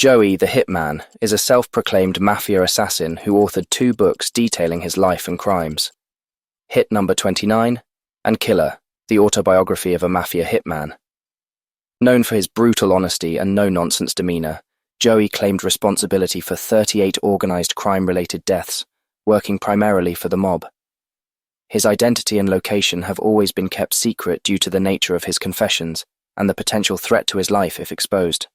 Joey, the Hitman, is a self-proclaimed Mafia assassin who authored 2 books detailing his life and crimes. Hit Number 29 and Killer, the autobiography of a Mafia hitman. Known for his brutal honesty and no-nonsense demeanor, Joey claimed responsibility for 38 organized crime-related deaths, working primarily for the mob. His identity and location have always been kept secret due to the nature of his confessions and the potential threat to his life if exposed.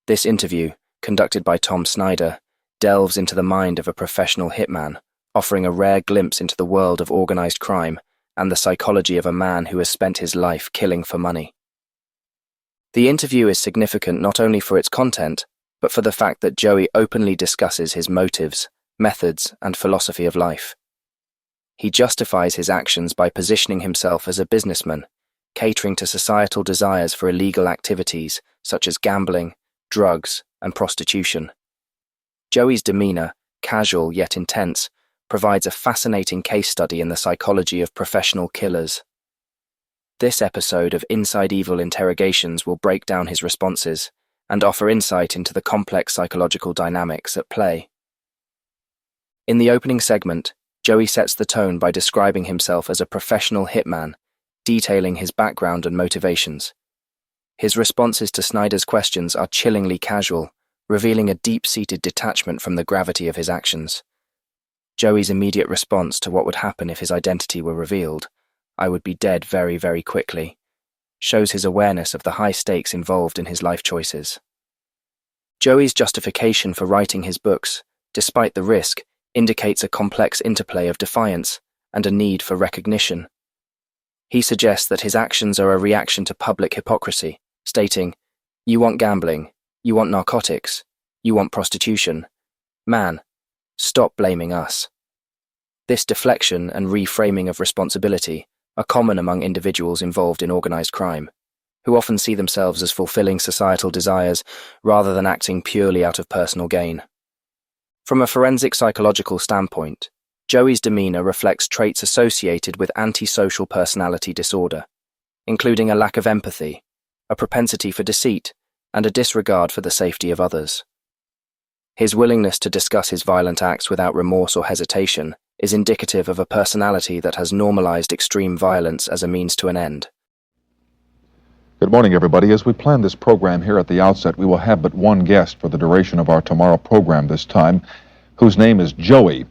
This interview, conducted by Tom Snyder, delves into the mind of a professional hitman, offering a rare glimpse into the world of organized crime and the psychology of a man who has spent his life killing for money. The interview is significant not only for its content, but for the fact that Joey openly discusses his motives, methods, and philosophy of life. He justifies his actions by positioning himself as a businessman, catering to societal desires for illegal activities such as gambling, drugs, and prostitution. Joey's demeanor, casual yet intense, provides a fascinating case study in the psychology of professional killers. This episode of Inside Evil Interrogations will break down his responses and offer insight into the complex psychological dynamics at play. In the opening segment, Joey sets the tone by describing himself as a professional hitman, detailing his background and motivations. His responses to Snyder's questions are chillingly casual, revealing a deep-seated detachment from the gravity of his actions. Joey's immediate response to what would happen if his identity were revealed, "I would be dead very, very quickly," shows his awareness of the high stakes involved in his life choices. Joey's justification for writing his books, despite the risk, indicates a complex interplay of defiance and a need for recognition. He suggests that his actions are a reaction to public hypocrisy, stating, "You want gambling, you want narcotics, you want prostitution. Man, stop blaming us." This deflection and reframing of responsibility are common among individuals involved in organized crime, who often see themselves as fulfilling societal desires rather than acting purely out of personal gain. From a forensic psychological standpoint, Joey's demeanor reflects traits associated with antisocial personality disorder, including a lack of empathy, a propensity for deceit, and a disregard for the safety of others. His willingness to discuss his violent acts without remorse or hesitation is indicative of a personality that has normalized extreme violence as a means to an end. Good morning, everybody. As we plan this program here at the outset, we will have but one guest for the duration of our tomorrow program this time, whose name is Joey.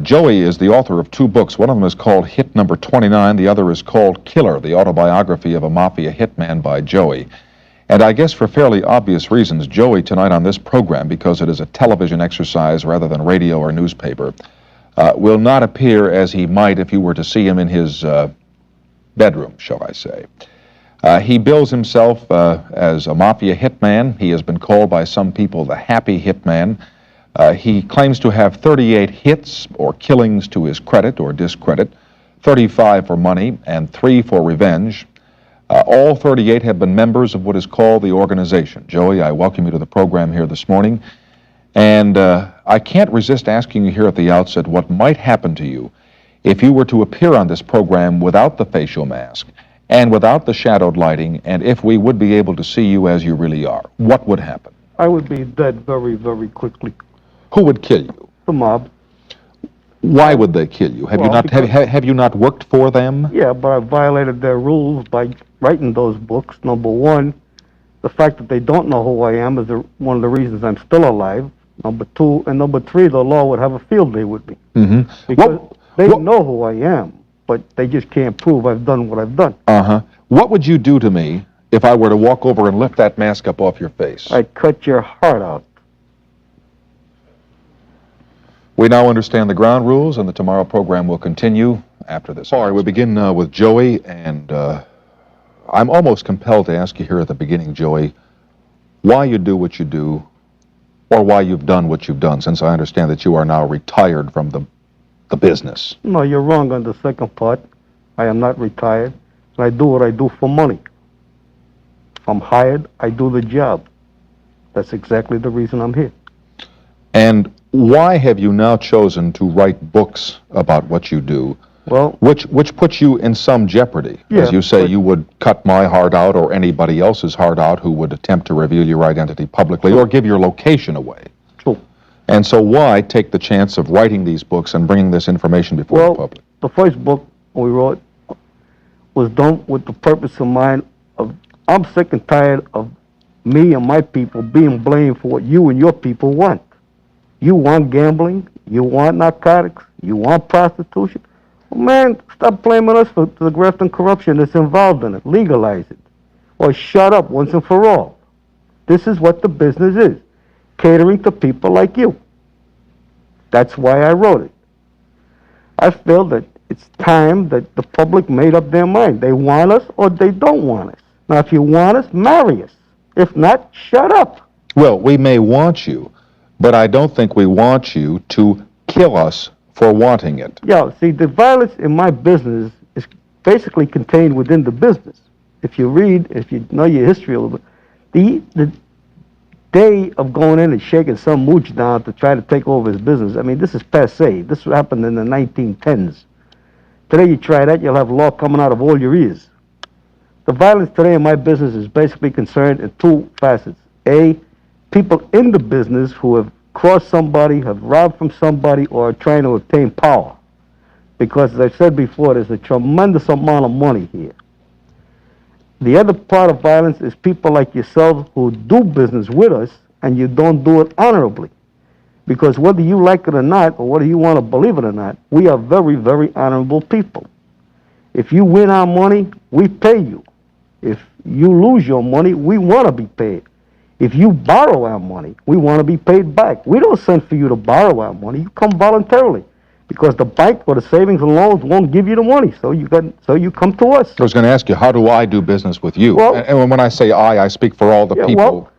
Joey is the author of 2 books. One of them is called Hit Number 29. The other is called Killer, the autobiography of a Mafia hitman by Joey. And I guess for fairly obvious reasons, Joey tonight on this program, because it is a television exercise rather than radio or newspaper, will not appear as he might if you were to see him in his bedroom, shall I say. He bills himself as a Mafia hitman. He has been called by some people the happy hitman. He claims to have 38 hits or killings to his credit or discredit, 35 for money and 3 for revenge. All 38 have been members of what is called the organization. Joey, I welcome you to the program here this morning. And I can't resist asking you here at the outset what might happen to you if you were to appear on this program without the facial mask and without the shadowed lighting, and if we would be able to see you as you really are. What would happen? I would be dead very, very quickly. Who would kill you? The mob. Why would they kill you? Have you not worked for them? Yeah, but I violated their rules by writing those books. Number one, the fact that they don't know who I am is one of the reasons I'm still alive. Number two, and number three, the law would have a field day with me. Mm-hmm. Because they know who I am, but they just can't prove I've done what I've done. Uh-huh. What would you do to me if I were to walk over and lift that mask up off your face? I'd cut your heart out. We now understand the ground rules, and the tomorrow program will continue after this. All right, we begin with Joey, and I'm almost compelled to ask you here at the beginning, Joey, why you do what you do, or why you've done what you've done, since I understand that you are now retired from the business. No, you're wrong on the second part. I am not retired, and I do what I do for money. If I'm hired, I do the job. That's exactly the reason I'm here. And why have you now chosen to write books about what you do, Well, which puts you in some jeopardy. Yeah, as you say, but- you would cut my heart out or anybody else's heart out who would attempt to reveal your identity publicly or give your location away. true. And so why take the chance of writing these books and bringing this information before the public? The first book we wrote was done with the purpose in mind of, I'm sick and tired of me and my people being blamed for what you and your people want. You want gambling, you want narcotics, you want prostitution. Well, man, stop blaming us for the graft and corruption that's involved in it. Legalize it. Or shut up once and for all. This is what the business is. Catering to people like you. That's why I wrote it. I feel that it's time that the public made up their mind. They want us or they don't want us. Now, if you want us, marry us. If not, shut up. Well, we may want you, but I don't think we want you to kill us for wanting it. Yeah, see, the violence in my business is basically contained within the business. If you read, if you know your history a little bit, the day of going in and shaking some mooch down to try to take over his business, I mean, this is passé. This happened in the 1910s. Today you try that, you'll have law coming out of all your ears. The violence today in my business is basically concerned in two facets. A, people in the business who have crossed somebody, have robbed from somebody, or are trying to obtain power. Because, as I said before, there's a tremendous amount of money here. The other part of violence is people like yourselves who do business with us, and you don't do it honorably. Because whether you like it or not, or whether you want to believe it or not, we are very, very honorable people. If you win our money, we pay you. If you lose your money, we want to be paid. If you borrow our money, we want to be paid back. We don't send for you to borrow our money. You come voluntarily. Because the bank or the savings and loans won't give you the money, so you come to us. I was going to ask you, how do I do business with you? Well, and when I say I speak for all the people.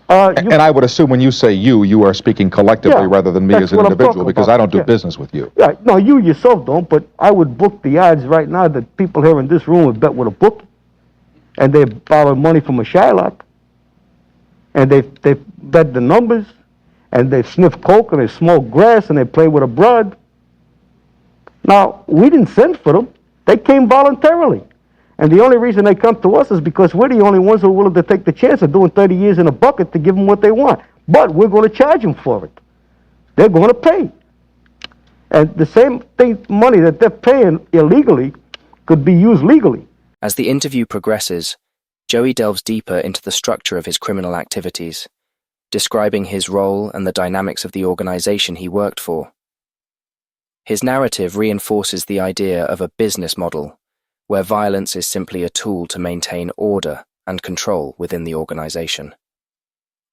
And I would assume when you say you are speaking collectively rather than me as an individual, because I don't do business with you. Yeah, no, you yourself don't, but I would book the odds right now that people here in this room would bet with a book, and they borrowed money from a Shylock, and they bet the numbers, and they sniff coke, and they smoke grass, and they play with a broad. Now, we didn't send for them. They came voluntarily. And the only reason they come to us is because we're the only ones who are willing to take the chance of doing 30 years in a bucket to give them what they want. But we're going to charge them for it. They're going to pay. And the same thing, money that they're paying illegally could be used legally. As the interview progresses, Joey delves deeper into the structure of his criminal activities, describing his role and the dynamics of the organization he worked for. His narrative reinforces the idea of a business model, where violence is simply a tool to maintain order and control within the organization.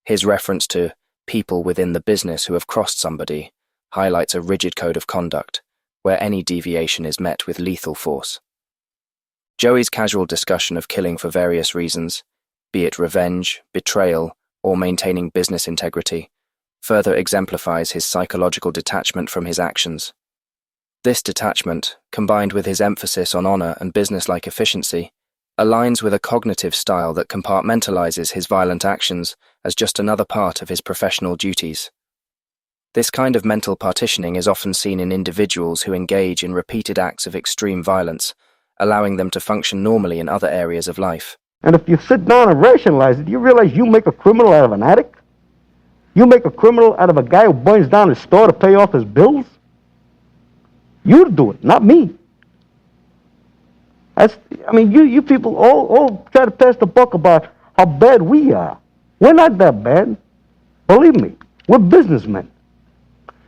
His reference to people within the business who have crossed somebody highlights a rigid code of conduct, where any deviation is met with lethal force. Joey's casual discussion of killing for various reasons, be it revenge, betrayal, or maintaining business integrity, further exemplifies his psychological detachment from his actions. This detachment, combined with his emphasis on honor and business-like efficiency, aligns with a cognitive style that compartmentalizes his violent actions as just another part of his professional duties. This kind of mental partitioning is often seen in individuals who engage in repeated acts of extreme violence, allowing them to function normally in other areas of life. And if you sit down and rationalize it, you realize you make a criminal out of an addict? You make a criminal out of a guy who burns down his store to pay off his bills? You do it, not me. You people all try to pass the buck about how bad we are. We're not that bad. Believe me, we're businessmen.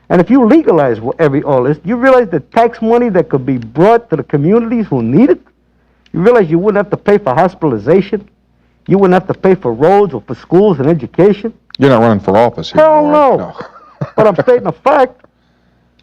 And if you legalize all this, you realize the tax money that could be brought to the communities who need it, you realize you wouldn't have to pay for hospitalization, you wouldn't have to pay for roads or for schools and education. You're not running for office here. Hell no. But I'm stating a fact.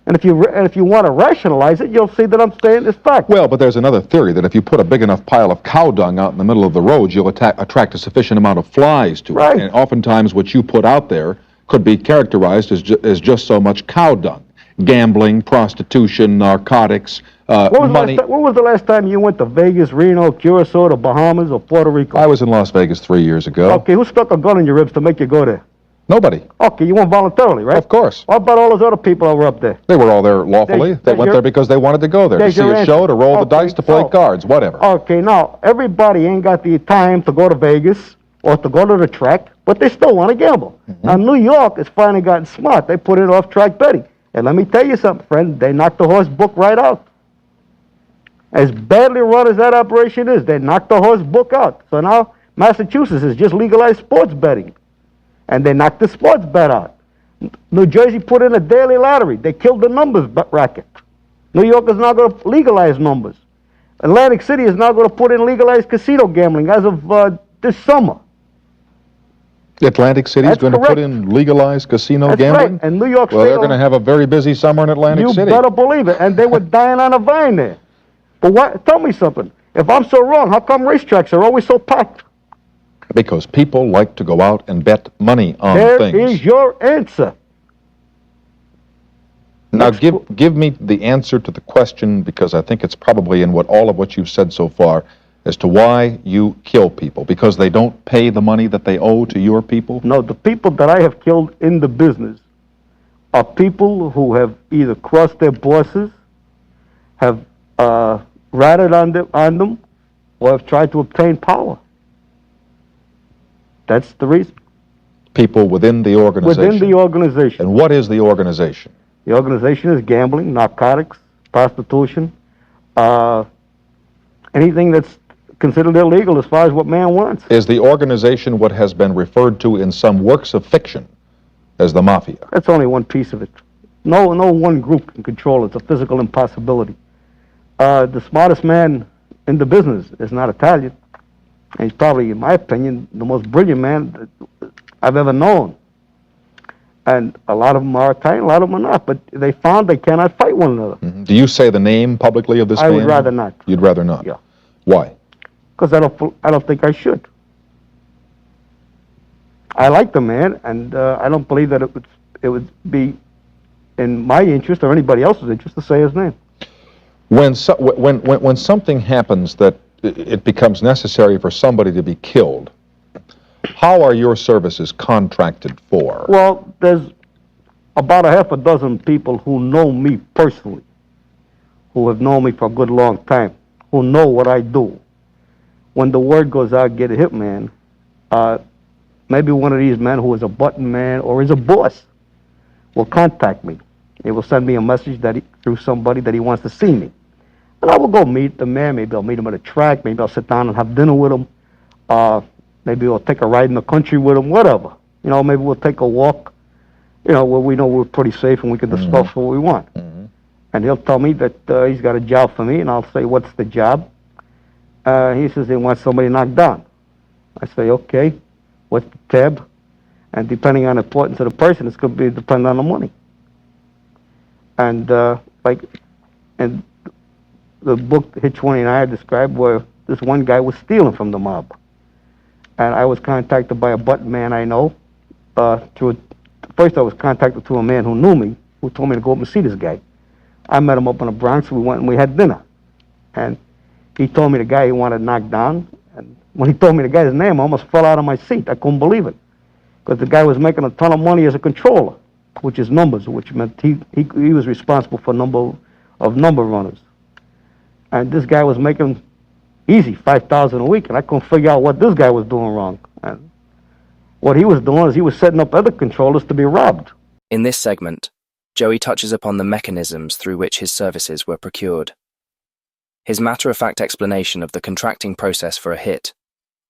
And if you want to rationalize it, you'll see that I'm saying it's fact. Well, but there's another theory that if you put a big enough pile of cow dung out in the middle of the road, you'll attract a sufficient amount of flies to it. And oftentimes what you put out there could be characterized as just so much cow dung. Gambling, prostitution, narcotics, money. When was the last time you went to Vegas, Reno, Curacao, the Bahamas, or Puerto Rico? I was in Las Vegas 3 years ago. Okay, who stuck a gun in your ribs to make you go there? Nobody. Okay, you went voluntarily, right? Of course. What about all those other people that were up there? They were all there lawfully. They went there because they wanted to go there, to see a show, to roll the dice, to play cards, whatever. Okay, now, everybody ain't got the time to go to Vegas or to go to the track, but they still want to gamble. Now, New York has finally gotten smart. They put in off-track betting. And let me tell you something, friend, they knocked the horse book right out. As badly run as that operation is, they knocked the horse book out. So now Massachusetts has just legalized sports betting. And they knocked the sports bet out. New Jersey put in a daily lottery. They killed the numbers racket. New York is now going to legalize numbers. Atlantic City is now going to put in legalized casino gambling as of this summer. Atlantic City is going to put in legalized casino gambling? Right. And New York State... Well, they're going to have a very busy summer in Atlantic City. You better believe it. And they were dying on a vine there. But what? Tell me something. If I'm so wrong, how come racetracks are always so packed? Because people like to go out and bet money on things. There is your answer. Now, give me the answer to the question, because I think it's probably in all of what you've said so far, as to why you kill people. Because they don't pay the money that they owe to your people? No, the people that I have killed in the business are people who have either crossed their bosses, have ratted on them, or have tried to obtain power. That's the reason. People within the organization? Within the organization. And what is the organization? The organization is gambling, narcotics, prostitution, anything that's considered illegal as far as what man wants. Is the organization what has been referred to in some works of fiction as the Mafia? That's only one piece of it. No one group can control it. It's a physical impossibility. The smartest man in the business is not Italian. And he's probably, in my opinion, the most brilliant man that I've ever known. And a lot of them are Italian, a lot of them are not. But they found they cannot fight one another. Mm-hmm. Do you say the name publicly of this man? I would rather not. You'd rather not? Yeah. Why? Because I don't think I should. I like the man, and I don't believe that it would be in my interest or anybody else's interest to say his name. When something happens that it becomes necessary for somebody to be killed, how are your services contracted for? Well, there's about a half a dozen people who know me personally, who have known me for a good long time, who know what I do. When the word goes out, get a hitman, maybe one of these men who is a button man or is a boss will contact me. He will send me a message through somebody that he wants to see me. And I will go meet the man. Maybe I'll meet him at a track. Maybe I'll sit down and have dinner with him. Maybe we'll take a ride in the country with him, whatever. You know, maybe we'll take a walk, you know, where we know we're pretty safe and we can discuss what we want. Mm-hmm. And he'll tell me that he's got a job for me, and I'll say, what's the job? He says he wants somebody knocked down. I say, okay, what's the tab? And depending on the importance of the person, it's going to be dependent on the money. And and the book Hit 29 I described where this one guy was stealing from the mob. And I was contacted by a button man I know. First I was contacted to a man who knew me, who told me to go up and see this guy. I met him up in the Bronx, we went and we had dinner. And he told me the guy he wanted knocked down. And when he told me the guy's name, I almost fell out of my seat. I couldn't believe it. Because the guy was making a ton of money as a controller, which is numbers, which meant he was responsible for number runners. And this guy was making easy $5,000 a week, and I couldn't figure out what this guy was doing wrong. And what he was doing is he was setting up other controllers to be robbed. In this segment, Joey touches upon the mechanisms through which his services were procured. His matter-of-fact explanation of the contracting process for a hit,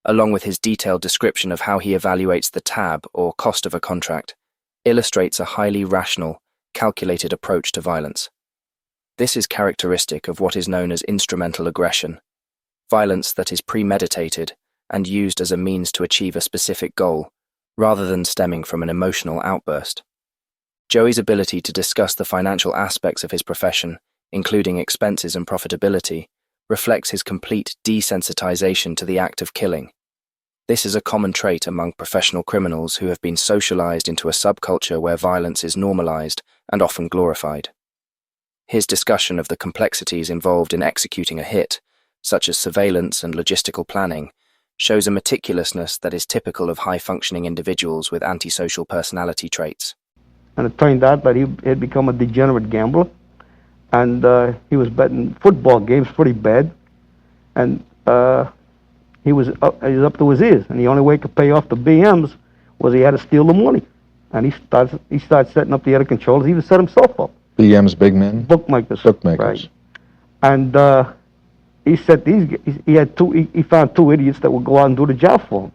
along with his detailed description of how he evaluates the tab or cost of a contract, illustrates a highly rational, calculated approach to violence. This is characteristic of what is known as instrumental aggression, violence that is premeditated and used as a means to achieve a specific goal, rather than stemming from an emotional outburst. Joey's ability to discuss the financial aspects of his profession, including expenses and profitability, reflects his complete desensitization to the act of killing. This is a common trait among professional criminals who have been socialized into a subculture where violence is normalized and often glorified. His discussion of the complexities involved in executing a hit, such as surveillance and logistical planning, shows a meticulousness that is typical of high-functioning individuals with antisocial personality traits. And it turned out that he had become a degenerate gambler, and he was betting football games pretty bad, and he was up to his ears, and the only way he could pay off the BMs was he had to steal the money. And he started setting up the other controllers. He even set himself up. BM's big men? Bookmakers. Bookmakers. Right. And he set these. He found two idiots that would go out and do the job for him.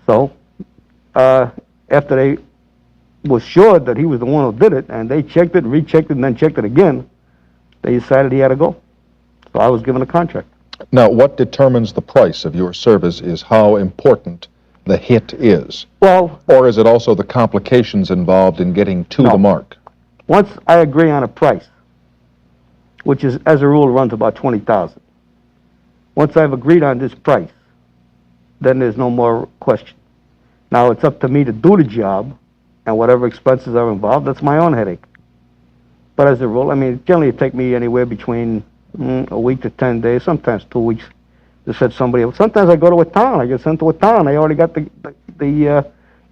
So after they was sure that he was the one who did it, and they checked it, rechecked it, and then checked it again, they decided he had to go. So I was given a contract. Now, what determines the price of your service is how important the hit is. Well, or is it also the complications involved in getting to the mark? Once I agree on a price, which is, as a rule, runs about $20,000. Once I've agreed on this price, then there's no more question. Now it's up to me to do the job, and whatever expenses are involved, that's my own headache. But as a rule, I mean, generally it takes me anywhere between a week to 10 days, sometimes 2 weeks, to set somebody up. Sometimes I go to a town, I get sent to a town, I already got the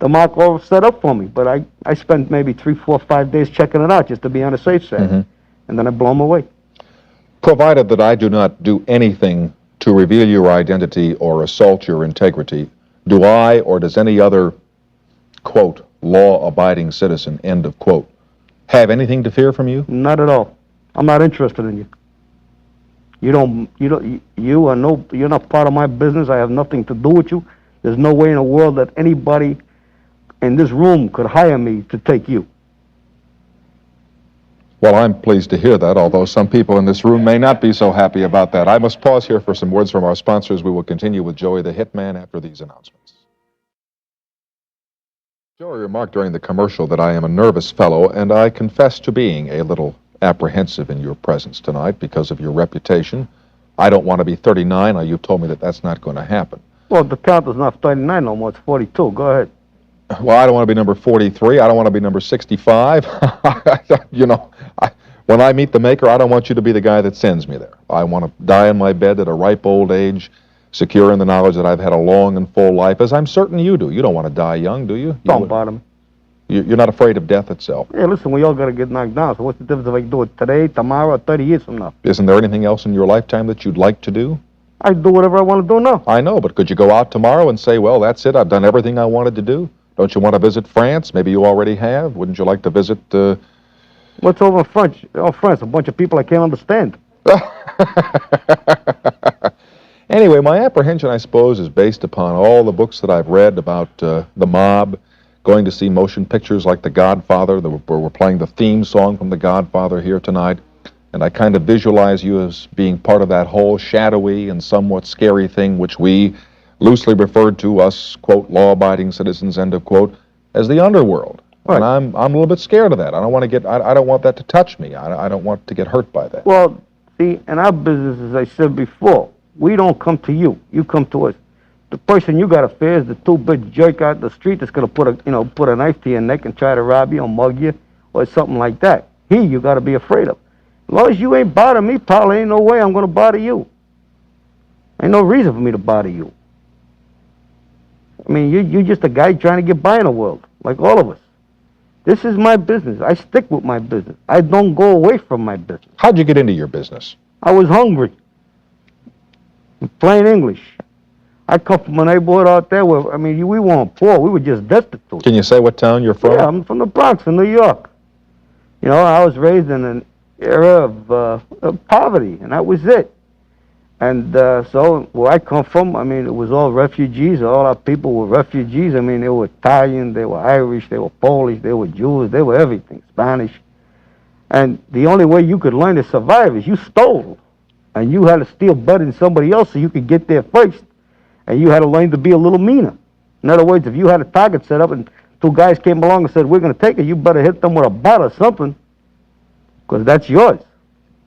mark all set up for me, but I spend maybe 3, 4, 5 days checking it out just to be on the safe side, and then I blow them away. Provided that I do not do anything to reveal your identity or assault your integrity, do I or does any other, quote, law-abiding citizen, end of quote, have anything to fear from you? Not at all. I'm not interested in you. You're not part of my business. I have nothing to do with you. There's no way in the world that anybody in this room could hire me to take you. Well, I'm pleased to hear that, although some people in this room may not be so happy about that. I must pause here for some words from our sponsors. We will continue with Joey the Hitman after these announcements. Joey remarked during the commercial that I am a nervous fellow, and I confess to being a little apprehensive in your presence tonight because of your reputation. I don't want to be 39. Now, you've told me that that's not going to happen. Well, the count is not 39 no more. It's 42. Go ahead. Well, I don't want to be number 43. I don't want to be number 65. When I meet the Maker, I don't want you to be the guy that sends me there. I want to die in my bed at a ripe old age, secure in the knowledge that I've had a long and full life, as I'm certain you do. You don't want to die young, do you? Don't bother me. You're not afraid of death itself? Yeah, listen, we all got to get knocked down, so what's the difference if I can do it today, tomorrow, or 30 years from now? Isn't there anything else in your lifetime that you'd like to do? I do whatever I want to do now. I know, but could you go out tomorrow and say, well, that's it, I've done everything I wanted to do? Don't you want to visit France? Maybe you already have. Wouldn't you like to visit... What's over in French? Oh, France, a bunch of people I can't understand. Anyway, my apprehension, I suppose, is based upon all the books that I've read about the mob, going to see motion pictures like The Godfather. We're playing the theme song from The Godfather here tonight, and I kind of visualize you as being part of that whole shadowy and somewhat scary thing which we loosely referred to, us, quote, law-abiding citizens, end of quote, as the underworld. Right. And I'm a little bit scared of that. I don't want to get, I don't want that to touch me. I don't want to get hurt by that. Well, see, in our business, as I said before, we don't come to you. You come to us. The person you got to fear is the two-bit jerk out the street that's going to put a knife to your neck and try to rob you or mug you or something like that. You got to be afraid of. As long as you ain't bothering me, pal, ain't no way I'm going to bother you. Ain't no reason for me to bother you. I mean, you're just a guy trying to get by in the world, like all of us. This is my business. I stick with my business. I don't go away from my business. How'd you get into your business? I was hungry. In plain English. I come from a neighborhood out there where, I mean, we weren't poor. We were just destitute. Can you say what town you're from? Yeah, I'm from the Bronx in New York. You know, I was raised in an era of poverty, and that was it. And so where I come from, I mean, it was all refugees. All our people were refugees. I mean, they were Italian, they were Irish, they were Polish, they were Jews, they were everything, Spanish. And the only way you could learn to survive is you stole. And you had to steal better than somebody else so you could get there first. And you had to learn to be a little meaner. In other words, if you had a target set up and two guys came along and said, we're going to take it, you better hit them with a bat or something, because that's yours.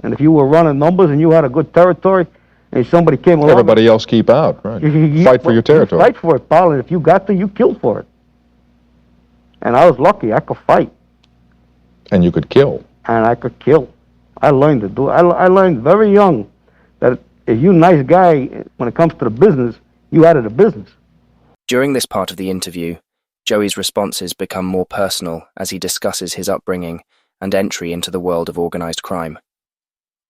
And if you were running numbers and you had a good territory, and somebody came along... Everybody else keep out, right? Fight for your territory. Fight for it, pal, and if you got to, you killed for it. And I was lucky. I could fight. And you could kill. And I could kill. I learned to do it. I learned very young that if you nice guy, when it comes to the business, you out of the business. During this part of the interview, Joey's responses become more personal as he discusses his upbringing and entry into the world of organized crime.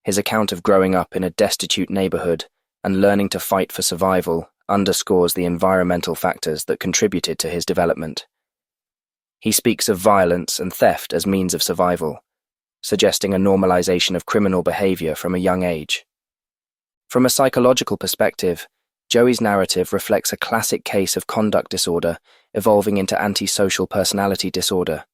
His account of growing up in a destitute neighborhood and learning to fight for survival underscores the environmental factors that contributed to his development. He speaks of violence and theft as means of survival, suggesting a normalization of criminal behavior from a young age. From a psychological perspective, Joey's narrative reflects a classic case of conduct disorder evolving into antisocial personality disorder.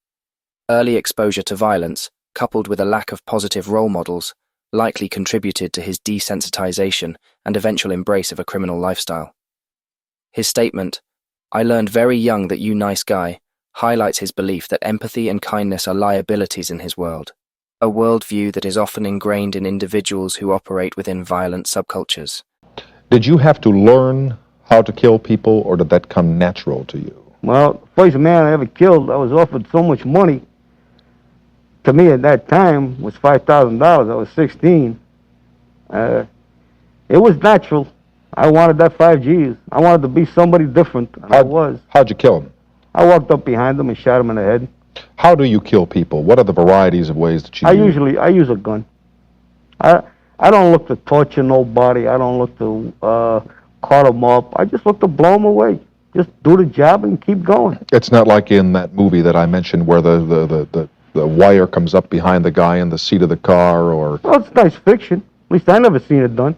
Early exposure to violence, coupled with a lack of positive role models, likely contributed to his desensitization and eventual embrace of a criminal lifestyle. His statement, "I learned very young that you nice guy," highlights his belief that empathy and kindness are liabilities in his world, a worldview that is often ingrained in individuals who operate within violent subcultures. Did you have to learn how to kill people, or did that come natural to you? Well, the first man I ever killed, I was offered so much money. To me at that time was $5,000. I was 16. It was natural. I wanted that 5 G's. I wanted to be somebody different, and I was. How'd you kill him? I walked up behind him and shot him in the head. How do you kill people? What are the varieties of ways that you use? I use a gun. I don't look to torture nobody. I don't look to cut them up. I just look to blow them away. Just do the job and keep going. It's not like in that movie that I mentioned where the wire comes up behind the guy in the seat of the car, or... Well, it's nice fiction. At least I never seen it done.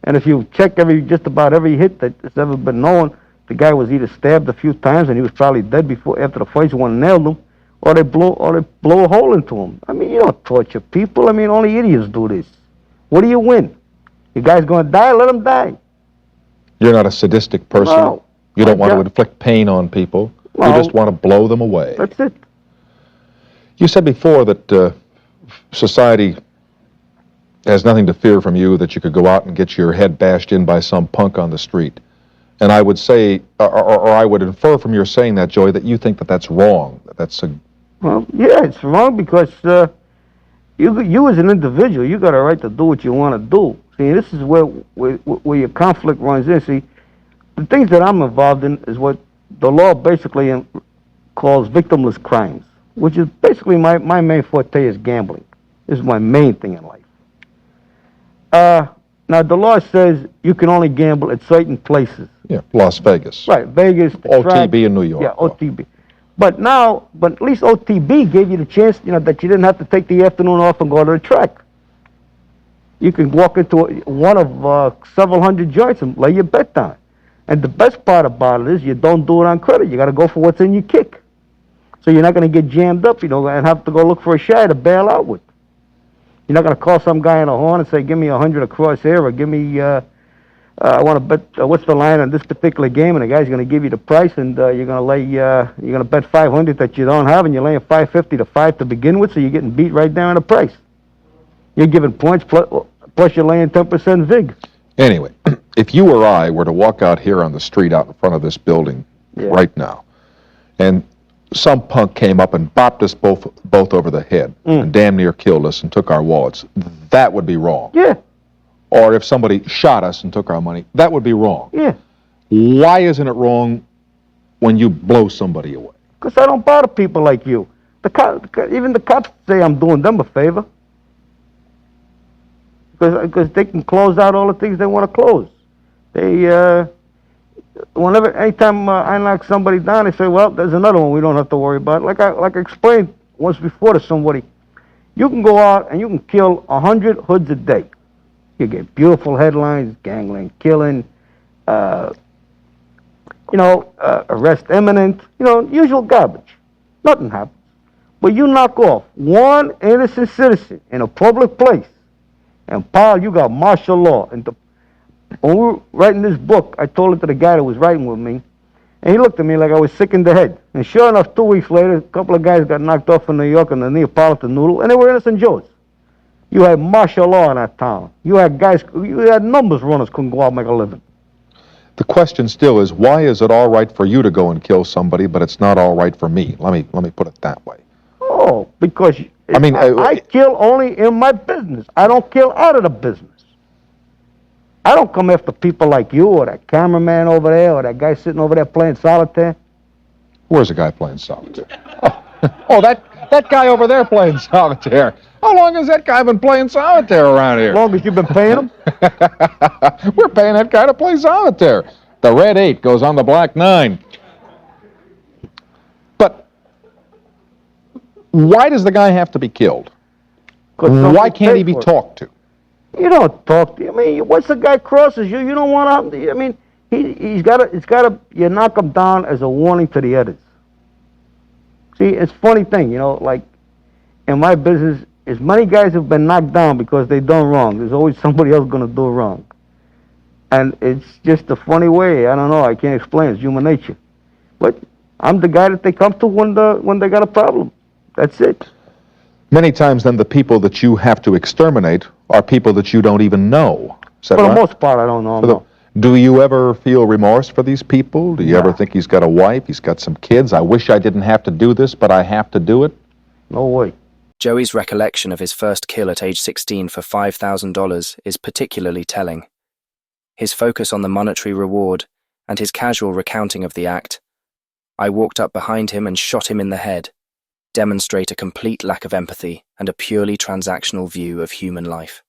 And if you check just about every hit that's ever been known, the guy was either stabbed a few times and he was probably dead after the first one nailed him, or they blow a hole into him. I mean, you don't torture people. I mean, only idiots do this. What do you win? The guy's going to die, let him die. You're not a sadistic person. No. You don't want to inflict pain on people. No. You just want to blow them away. That's it. You said before that society has nothing to fear from you, that you could go out and get your head bashed in by some punk on the street. And I would say, or I would infer from your saying that, Joey, that you think that that's wrong. Well, yeah, it's wrong because you as an individual, you got a right to do what you want to do. See, this is where your conflict runs in. See, the things that I'm involved in is what the law basically calls victimless crimes, which is basically my main forte is gambling. This is my main thing in life. Now, the law says you can only gamble at certain places. Yeah, Las Vegas. Right, Vegas. OTB in New York. Yeah, OTB. But at least OTB gave you the chance, that you didn't have to take the afternoon off and go to the track. You can walk into one of several hundred joints and lay your bet down. And the best part about it is you don't do it on credit. You got to go for what's in your kick. So you're not going to get jammed up, and have to go look for a shot to bail out with. You're not going to call some guy on the horn and say, give me 100 across here, or give me, I want to bet, what's the line on this particular game, and the guy's going to give you the price, and you're going to bet 500 that you don't have, and you're laying 550 to 5 to begin with, so you're getting beat right down on the price. You're giving points, plus you're laying 10% vig. Anyway, if you or I were to walk out here on the street out in front of this building right now, and some punk came up and bopped us both over the head and damn near killed us and took our wallets, that would be wrong. Yeah. Or if somebody shot us and took our money, that would be wrong. Yeah. Why isn't it wrong when you blow somebody away? Because I don't bother people like you. Even the cops say I'm doing them a favor. Because they can close out all the things they want to close. Anytime I knock somebody down, they say, well, there's another one we don't have to worry about. Like I explained once before to somebody, you can go out and you can kill 100 hoods a day. You get beautiful headlines, gangland killing, arrest imminent, usual garbage. Nothing happens. But you knock off one innocent citizen in a public place, and pal, you got martial law. And when we were writing this book, I told it to the guy that was writing with me, and he looked at me like I was sick in the head. And sure enough, 2 weeks later, a couple of guys got knocked off in New York on the Neapolitan noodle, and they were innocent Joes. You had martial law in that town. You had numbers runners couldn't go out and make a living. The question still is, why is it all right for you to go and kill somebody, but it's not all right for me? Let me put it that way. Oh, because I kill only in my business. I don't kill out of the business. I don't come after people like you or that cameraman over there or that guy sitting over there playing solitaire. Where's the guy playing solitaire? Oh, that guy over there playing solitaire. How long has that guy been playing solitaire around here? As long as you've been paying him. We're paying that guy to play solitaire. The red 8 goes on the black 9. But why does the guy have to be killed? Why can't he be talked to? You don't talk to him. I mean, once the guy crosses you, you don't want to. I mean, it's got to. You knock him down as a warning to the others. See, it's a funny thing, you know. Like in my business, as many guys have been knocked down because they done wrong. There's always somebody else gonna do wrong, and it's just a funny way. I don't know. I can't explain. It's human nature. But I'm the guy that they come to when they got a problem. That's it. Many times, then, the people that you have to exterminate are people that you don't even know. Is that For right? the most part, I don't know. No. Do you ever feel remorse for these people? Do you ever think he's got a wife, he's got some kids? I wish I didn't have to do this, but I have to do it? No way. Joey's recollection of his first kill at age 16 for $5,000 is particularly telling. His focus on the monetary reward and his casual recounting of the act, "I walked up behind him and shot him in the head," demonstrate a complete lack of empathy and a purely transactional view of human life.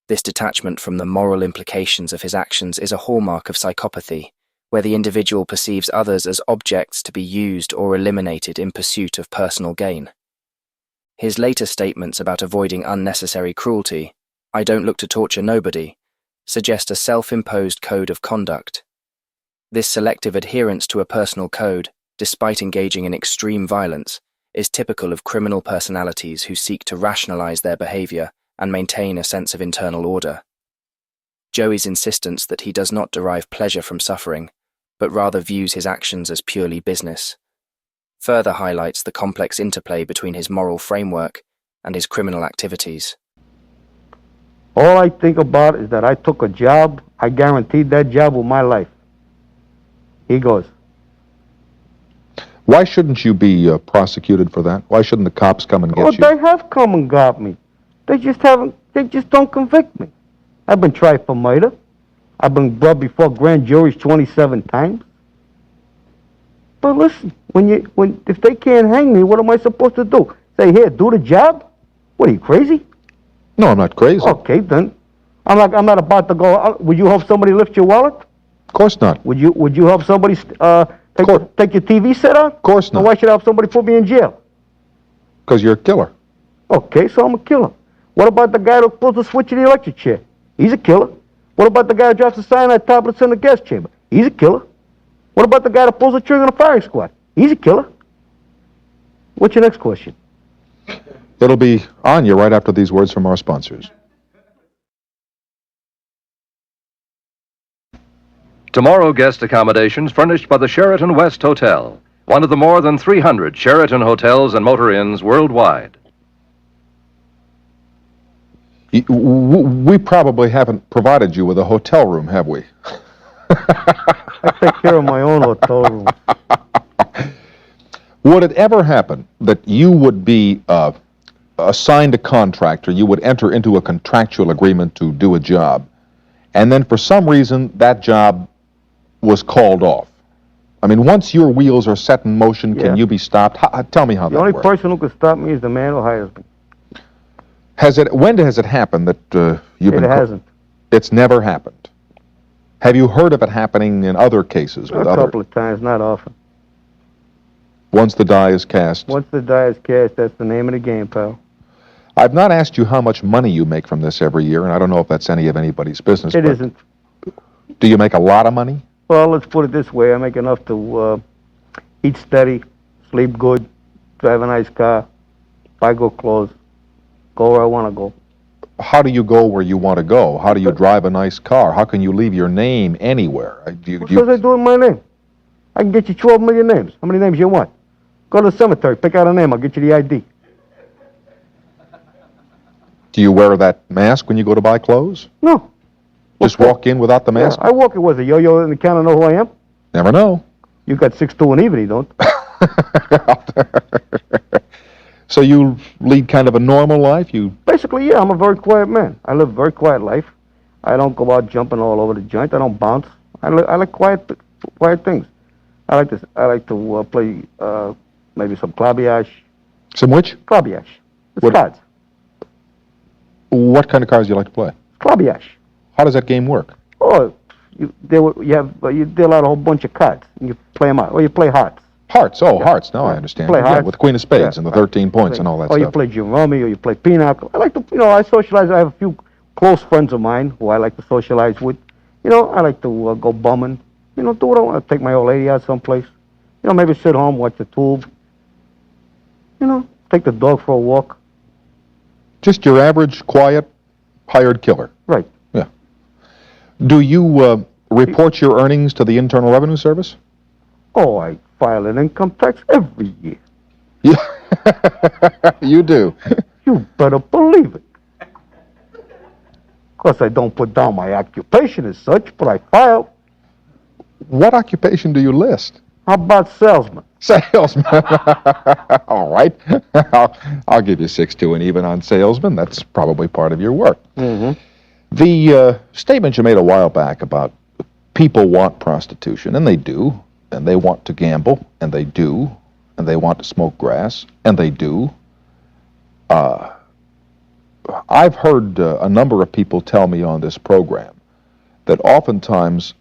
This detachment from the moral implications of his actions is a hallmark of psychopathy, where the individual perceives others as objects to be used or eliminated in pursuit of personal gain. His later statements about avoiding unnecessary cruelty, "I don't look to torture nobody," suggest a self-imposed code of conduct. This selective adherence to a personal code, despite engaging in extreme violence, is typical of criminal personalities who seek to rationalize their behavior and maintain a sense of internal order. Joey's insistence that he does not derive pleasure from suffering, but rather views his actions as purely business, further highlights the complex interplay between his moral framework and his criminal activities. All I think about is that I took a job, I guaranteed that job with my life. He goes, Why shouldn't you be prosecuted for that? Why shouldn't the cops come and get you? They have come and got me. They just don't convict me. I've been tried for murder. I've been brought before grand juries 27 times. But listen, if they can't hang me, what am I supposed to do? Say, here, do the job? What, are you crazy? No, I'm not crazy. Okay, then. I'm not about to go, would you help somebody lift your wallet? Of course not. Would you help somebody take your TV set out? Of course not. Or why should I help somebody put me in jail? Because you're a killer. Okay, so I'm a killer. What about the guy that pulls the switch in the electric chair? He's a killer. What about the guy that drops the cyanide tablets in the gas chamber? He's a killer. What about the guy that pulls the trigger on the firing squad? He's a killer. What's your next question? It'll be on you right after these words from our sponsors. Tomorrow guest accommodations furnished by the Sheraton West Hotel, one of the more than 300 Sheraton hotels and motor inns worldwide. We probably haven't provided you with a hotel room, have we? I take care of my own hotel room. Would it ever happen that you would be assigned a contract, or you would enter into a contractual agreement to do a job, and then for some reason that job was called off? I mean, once your wheels are set in motion, can you be stopped? Tell me how that works. The only person who can stop me is the man who hires me. When has it happened that you've been... It hasn't. It's never happened. Have you heard of it happening in other cases with A couple of times, not often. Once the die is cast? Once the die is cast, that's the name of the game, pal. I've not asked you how much money you make from this every year, and I don't know if that's any of anybody's business. It isn't. Do you make a lot of money? Well, let's put it this way. I make enough to eat steady, sleep good, drive a nice car, buy good clothes, go where I want to go. How do you go where you want to go? How do you drive a nice car? How can you leave your name anywhere? Because I do it in my name. I can get you 12 million names. How many names you want? Go to the cemetery, pick out a name, I'll get you the ID. Do you wear that mask when you go to buy clothes? No. Just walk in without the mask? Yeah, I walk in with a yo-yo in the counter, know who I am? Never know. You got 6'2" and even, you don't. So you lead kind of a normal life? Basically, yeah, I'm a very quiet man. I live a very quiet life. I don't go out jumping all over the joint. I don't bounce. I like quiet things. I like to play maybe some claviage. Some which? Claviage. It's What- cards. What kind of cards do you like to play? Claviage. How does that game work? Oh, you deal out a whole bunch of cards and you play them out. Or you play hearts. Hearts. Oh, Yeah. hearts. Now I Yeah. understand. Play Yeah, hearts. with the Queen of Spades Yeah, and the right. 13 points and all that Or you stuff. play Jerome, or you play Pinochle. I like to, I socialize. I have a few close friends of mine who I like to socialize with. I like to go bumming. Do what I want to. Take my old lady out someplace. Maybe sit home, watch the tube. Take the dog for a walk. Just your average, quiet, hired killer. Right. Yeah. Do you report your earnings to the Internal Revenue Service? Oh, I file an income tax every year. Yeah. You do. You better believe it. Of course, I don't put down my occupation as such, but I file. What occupation do you list? How about salesman? Salesman. All right. I'll give you 6-2 and even on salesman. That's probably part of your work. Mm-hmm. The statement you made a while back about people want prostitution, and they do, and they want to gamble, and they do, and they want to smoke grass, and they do. I've heard a number of people tell me on this program that oftentimes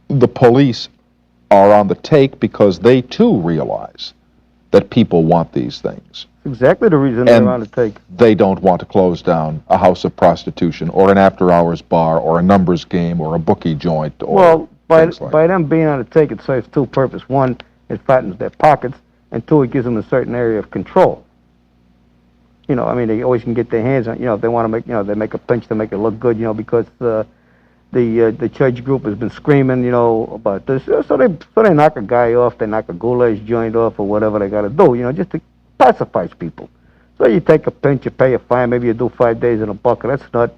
the police are on the take because they too realize that people want these things. Exactly the reason And they're on the take. they don't want to close down a house of prostitution or an after-hours bar or a numbers game or a bookie joint or Well, things like by them being on the take, it serves two purposes. One, it fattens their pockets, and two, it gives them a certain area of control. They always can get their hands on, if they want to make, they make a pinch to make it look good, because the church group has been screaming, about this. So they knock a guy off, they knock a goulash joint off or whatever they got to do, just to pacify people. So you take a pinch, you pay a fine, maybe you do 5 days in a bucket. That's not.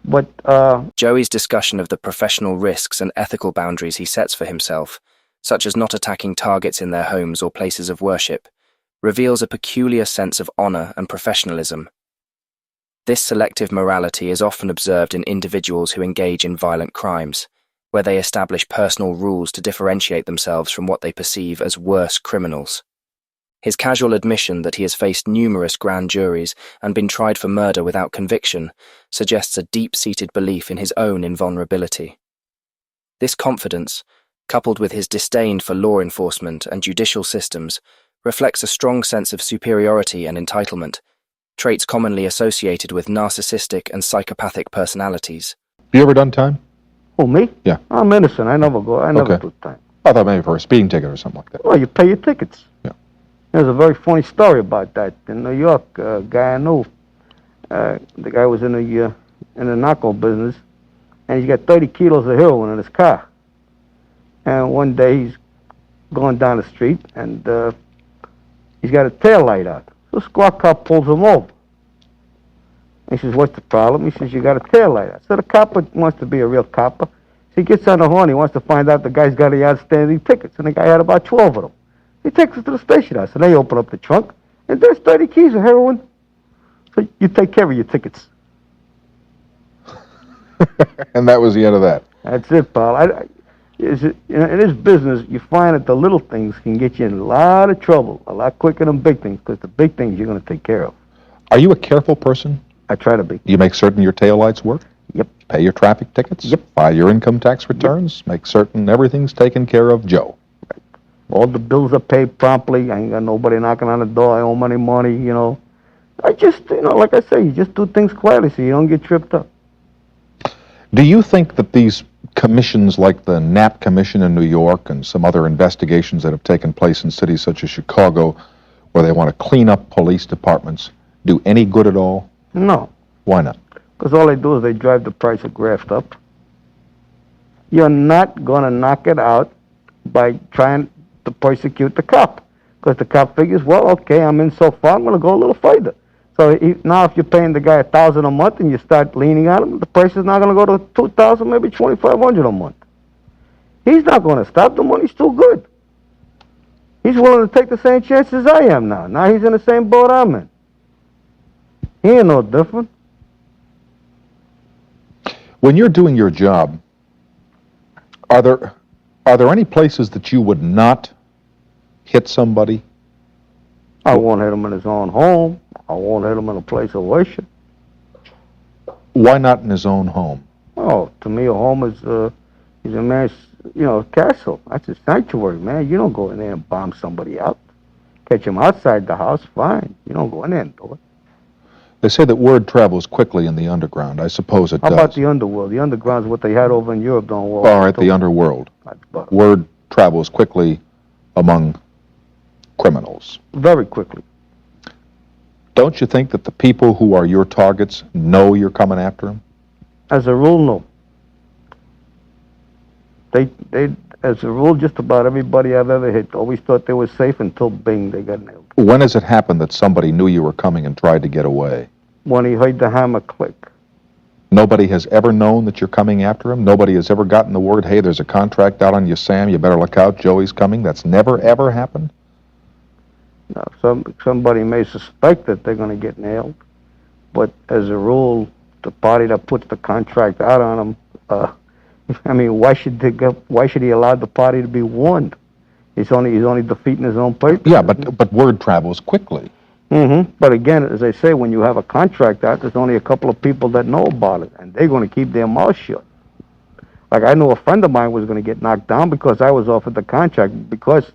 But Joey's discussion of the professional risks and ethical boundaries he sets for himself, such as not attacking targets in their homes or places of worship, reveals a peculiar sense of honor and professionalism. This selective morality is often observed in individuals who engage in violent crimes, where they establish personal rules to differentiate themselves from what they perceive as worse criminals. His casual admission that he has faced numerous grand juries and been tried for murder without conviction suggests a deep-seated belief in his own invulnerability. This confidence, coupled with his disdain for law enforcement and judicial systems, reflects a strong sense of superiority and entitlement, traits commonly associated with narcissistic and psychopathic personalities. You ever done time? who, me? Yeah. I'm innocent. I never Okay. do time. I thought maybe for a speeding ticket or something like that. Well, you pay your tickets. Yeah. There's a very funny story about that in New York. A guy I knew, the guy was in the narco business, and he's got 30 kilos of heroin in his car. And one day he's going down the street, and he's got a tail light out. So a squad cop pulls him over. He says, "What's the problem?" He says, "You got a tail light out." So the copper wants to be a real copper. So he gets on the horn. He wants to find out the guy's got any outstanding tickets, and the guy had about 12 of them. He takes us to the station house, and they open up the trunk, and there's 30 keys of heroin. So you take care of your tickets. And that was the end of that. That's it, pal. In this business, you find that the little things can get you in a lot of trouble, a lot quicker than big things, because the big things you're going to take care of. Are you a careful person? I try to be. You make certain your taillights work? Yep. Pay your traffic tickets? Yep. File your income tax returns? Make certain everything's taken care of, Joe. All the bills are paid promptly. I ain't got nobody knocking on the door. I owe money, you know. I just, like I say, you just do things quietly so you don't get tripped up. Do you think that these commissions like the Knapp Commission in New York and some other investigations that have taken place in cities such as Chicago, where they want to clean up police departments, do any good at all? No, Why not? because all they do is they drive the price of graft up. You're not going to knock it out by trying to persecute the cop, because the cop figures, well, okay, I'm in so far, I'm going to go a little further. So now if you're paying the guy $1,000 a month and you start leaning on him, the price is now going to go to $2,000, maybe $2,500 a month. He's not going to stop. The money's too good. He's willing to take the same chances I am now. Now he's in the same boat I'm in. He ain't no different. When you're doing your job, are there any places that you would not hit somebody? I won't hit him in his own home. I won't hit him in a place of worship. Why not in his own home? Oh, to me, a home is a man's, castle. That's a sanctuary, man. You don't go in there and bomb somebody out. Catch him outside the house, fine. You don't go in there and do it. They say that word travels quickly in the underground. I suppose it How does. about the underworld? The underground's what they had over in Europe, don't worry. All right, the underworld. Word travels quickly among criminals. Very quickly. Don't you think that the people who are your targets know you're coming after them? As a rule, no. As a rule, just about everybody I've ever hit always thought they were safe until bing, they got nailed. When has it happened that somebody knew you were coming and tried to get away? When he heard the hammer click. Nobody has ever known that you're coming after him? Nobody has ever gotten the word, hey, there's a contract out on you, Sam, you better look out, Joey's coming? That's never, ever happened? No, somebody may suspect that they're going to get nailed, but as a rule, the party that puts the contract out on them, why should he allow the party to be warned? He's only defeating his own purpose. Yeah, but word travels quickly. Mm-hmm. But again, as I say, when you have a contract out, there's only a couple of people that know about it, and they're going to keep their mouth shut. Like, I knew a friend of mine was going to get knocked down because I was offered the contract. Because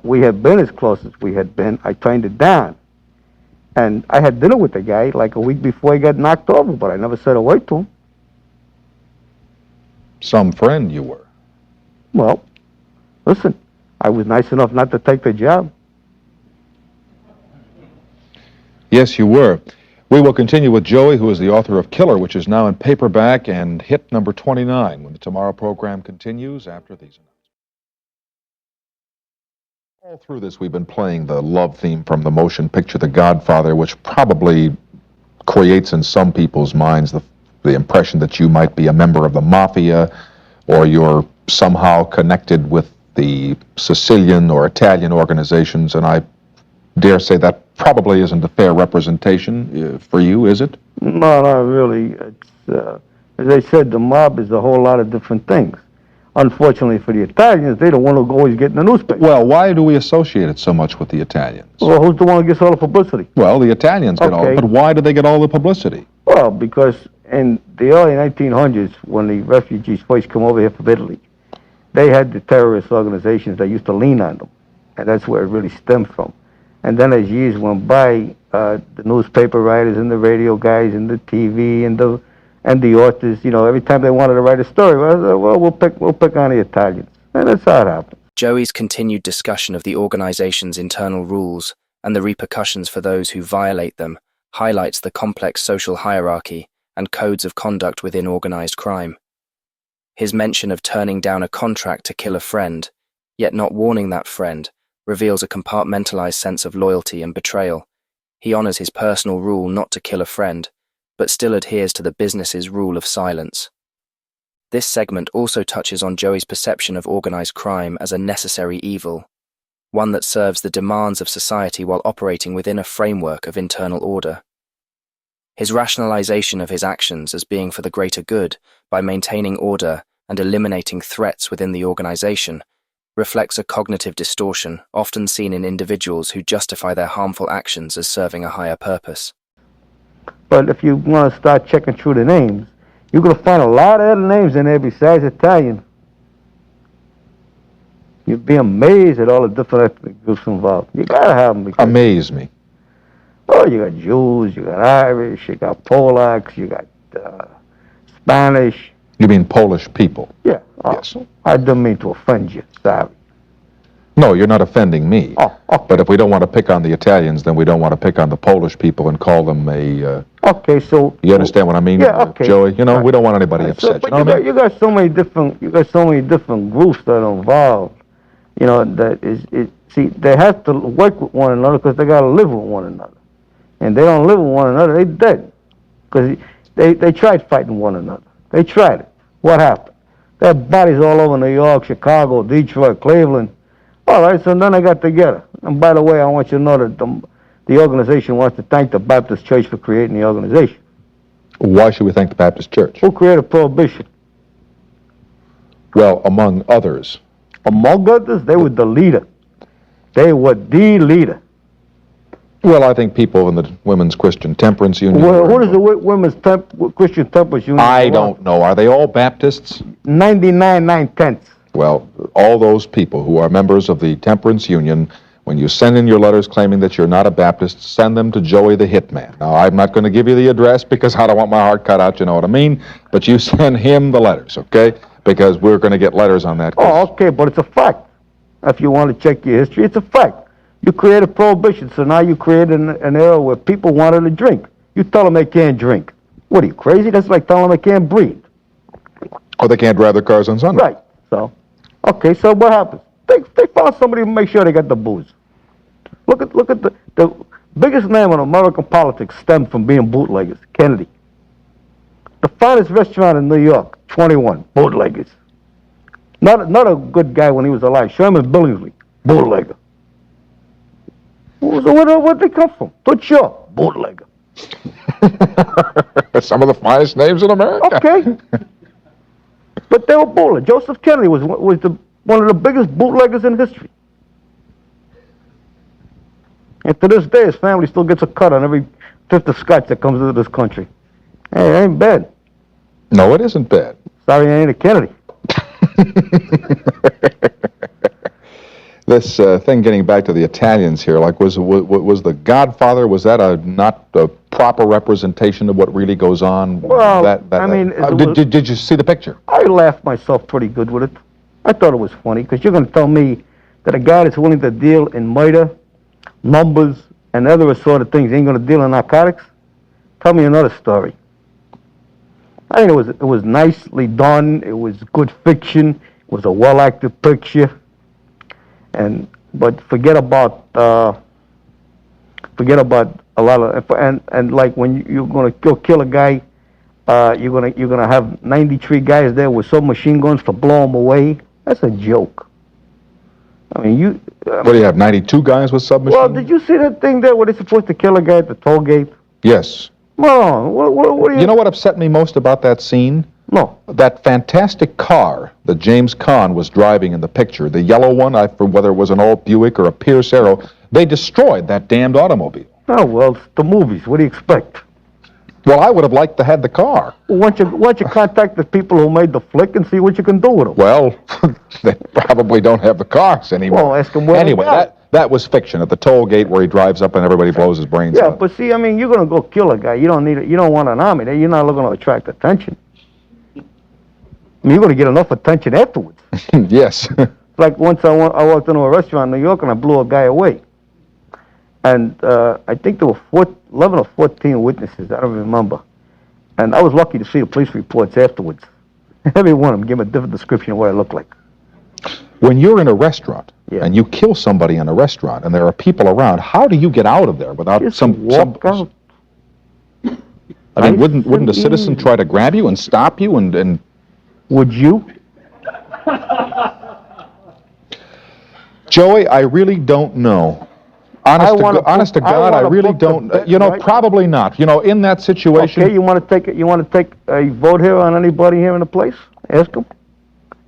we had been as close as we had been, I turned it down. And I had dinner with the guy like a week before he got knocked over, but I never said a word to him. Some friend you were. Well, listen, I was nice enough not to take the job. Yes, you were. We will continue with Joey, who is the author of Killer, which is now in paperback and hit number 29 when the Tomorrow program continues after these announcements. All through this, we've been playing the love theme from the motion picture The Godfather, which probably creates in some people's minds the impression that you might be a member of the Mafia, or you're somehow connected with the Sicilian or Italian organizations, and I dare say that probably isn't a fair representation for you, is it? No, not really. It's, as I said, the mob is a whole lot of different things. Unfortunately for the Italians, they're the one who always get in the newspaper. Well, why do we associate it so much with the Italians? Well, who's the one who gets all the publicity? Well, the Italians get all, but why do they get all the publicity? Well, because in the early 1900s, when the refugees first come over here from Italy, they had the terrorist organizations that used to lean on them, and that's where it really stemmed from. And then as years went by, the newspaper writers and the radio guys and the TV and the authors, every time they wanted to write a story, well, we'll pick on the Italians. And that's how it happened. Joey's continued discussion of the organization's internal rules and the repercussions for those who violate them highlights the complex social hierarchy and codes of conduct within organized crime. His mention of turning down a contract to kill a friend, yet not warning that friend, reveals a compartmentalized sense of loyalty and betrayal. He honors his personal rule not to kill a friend, but still adheres to the business's rule of silence. This segment also touches on Joey's perception of organized crime as a necessary evil, one that serves the demands of society while operating within a framework of internal order. His rationalization of his actions as being for the greater good by maintaining order and eliminating threats within the organization reflects a cognitive distortion often seen in individuals who justify their harmful actions as serving a higher purpose. But if you want to start checking through the names, you're going to find a lot of other names in there besides Italian. You'd be amazed at all the different ethnic groups involved. You got to have them. Because, amaze me. Oh, you got Jews, you got Irish, you got Polacks, you got Spanish. You mean Polish people? Yeah. Yes. I didn't mean to offend you. Sorry. No, you're not offending me. Oh, okay. But if we don't want to pick on the Italians, then we don't want to pick on the Polish people and call them a... okay, so... You understand what I mean, yeah, okay. Joey? We don't want anybody upset. You got so many different groups that are involved. See, they have to work with one another because they got to live with one another. And they don't live with one another, they dead. Because they tried fighting one another. They tried it. What happened? They had bodies all over New York, Chicago, Detroit, Cleveland. All right, so then they got together. And by the way, I want you to know that the organization wants to thank the Baptist Church for creating the organization. Why should we thank the Baptist Church? Who created Prohibition? Well, among others. Among others, they were the leader. They were the leader. Well, I think people in the Women's Christian Temperance Union... Well, what is the Women's Christian Temperance Union? I don't know. Are they all Baptists? 99 9/10. Well, all those people who are members of the Temperance Union, when you send in your letters claiming that you're not a Baptist, send them to Joey the Hitman. Now, I'm not going to give you the address because I don't want my heart cut out, you know what I mean? But you send him the letters, okay? Because we're going to get letters on that. Oh, okay, but it's a fact. If you want to check your history, it's a fact. You created Prohibition, so now you created an era where people wanted to drink. You tell them they can't drink. What, are you crazy? That's like telling them they can't breathe. Or they can't drive their cars on Sunday. Right. So, okay, so what happens? They found somebody to make sure they got the booze. Look at the biggest name in American politics stemmed from being bootleggers, Kennedy. The finest restaurant in New York, 21, bootleggers. Not a good guy when he was alive. Sherman Billingsley, bootlegger. So where'd they come from? Butcher, bootlegger. Some of the finest names in America. Okay. But they were bootleggers. Joseph Kennedy was one of the biggest bootleggers in history. And to this day, his family still gets a cut on every fifth of scotch that comes into this country. Hey, it ain't bad. No, it isn't bad. Sorry, I ain't a Kennedy. This thing, getting back to the Italians here, like was the Godfather, was that not a proper representation of what really goes on? Well, I mean... Did you see the picture? I laughed myself pretty good with it. I thought it was funny, because you're going to tell me that a guy that's willing to deal in murder, numbers, and other sort of things ain't going to deal in narcotics? Tell me another story. I think it was nicely done. It was good fiction. It was a well-acted picture. But forget about a lot of and like when you're gonna go kill a guy, you're gonna have 93 guys there with submachine guns to blow him away. That's a joke. I mean, what do you have? 92 guys with submachine? Well, did you see that thing there where they're supposed to kill a guy at the toll gate? Yes. No. What do you? You know what upset me most about that scene? No. That fantastic car that James Caan was driving in the picture, the yellow one, whether it was an old Buick or a Pierce Arrow, they destroyed that damned automobile. Oh, well, it's the movies. What do you expect? Well, I would have liked to have the car. Why don't you contact the people who made the flick and see what you can do with them? Well, they probably don't have the cars anymore. Well, ask them where anyway, that was fiction at the toll gate where he drives up and everybody blows his brains out. Yeah, but see, I mean, you're going to go kill a guy. You don't want an army there. You're not looking to attract attention. I mean, you're going to get enough attention afterwards. Yes. Like once I walked into a restaurant in New York and I blew a guy away. And I think there were 11 or 14 witnesses. I don't remember. And I was lucky to see the police reports afterwards. Every one of them gave a different description of what I looked like. When you're in a restaurant and you kill somebody in a restaurant and there are people around, how do you get out of there without Just walk out? I mean, wouldn't a citizen try to grab you and stop you and Would you? Joey, I really don't know. Honest to God, I really don't. Right? Probably not. In that situation. Okay, you want to take a vote here on anybody here in the place? Ask them.